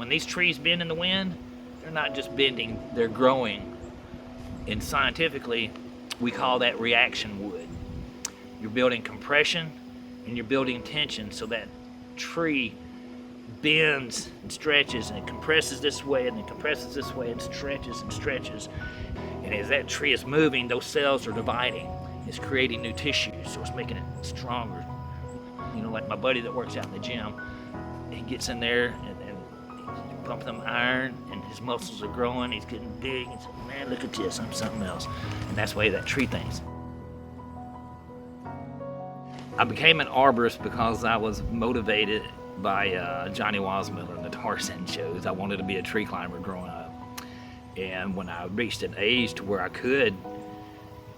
when these trees bend in the wind, they're not just bending, they're growing. And scientifically, we call that reaction wood. You're building compression and you're building tension, so that tree bends and stretches, and it compresses this way and it compresses this way and stretches and stretches. And as that tree is moving, those cells are dividing. It's creating new tissue, so it's making it stronger. You know, like my buddy that works out in the gym, he gets in there and he's pumping them iron, and his muscles are growing. He's getting big. He's like, man, look at this, I'm something else. And that's the way that tree thinks. I became an arborist because I was motivated by Johnny Wasmiller and the Tarzan shows. I wanted to be a tree climber growing up. And when I reached an age to where I could,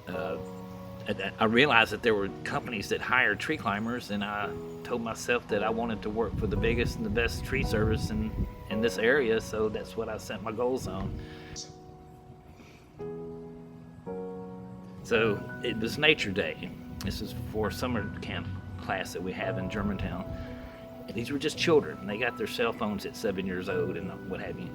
I realized that there were companies that hired tree climbers, and I told myself that I wanted to work for the biggest and the best tree service in this area, so that's what I set my goals on. So it was Nature Day. This is for a summer camp class that we have in Germantown. And these were just children. They got their cell phones at 7 years old and what have you.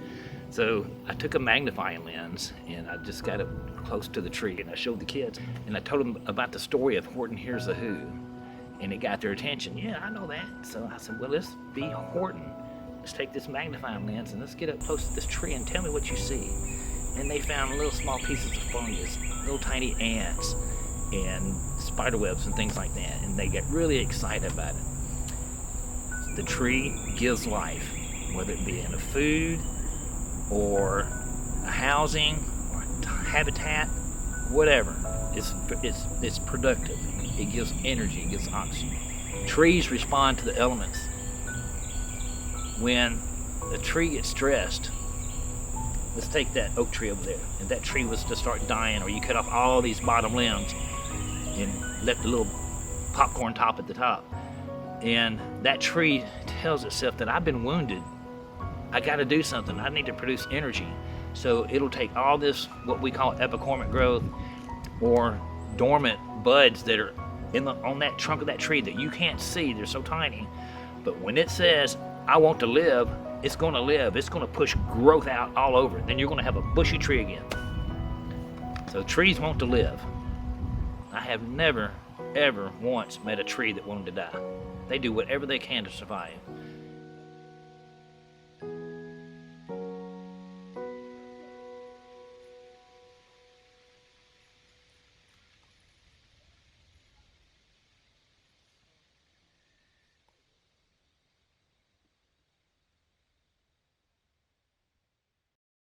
So I took a magnifying lens and I just got it close to the tree, and I showed the kids and I told them about the story of Horton Hears a Who, and it got their attention. Yeah, I know that. So I said, well, let's be Horton. Let's take this magnifying lens and let's get up close to this tree and tell me what you see. And they found little small pieces of fungus, little tiny ants, and spider webs and things like that, and they get really excited about it. The tree gives life, whether it be in a food or a housing or a habitat, whatever. It's productive. It gives energy, it gives oxygen. Trees respond to the elements. When the tree gets stressed, let's take that oak tree over there. If that tree was to start dying, or you cut off all these bottom limbs and left a little popcorn top at the top, and that tree tells itself that I've been wounded, I got to do something, I need to produce energy. So it'll take all this, what we call epicormic growth, or dormant buds that are on that trunk of that tree that you can't see, they're so tiny. But when it says, I want to live, it's going to live. It's going to push growth out all over it. Then you're going to have a bushy tree again. So trees want to live. I have never, ever once met a tree that wanted to die. They do whatever they can to survive.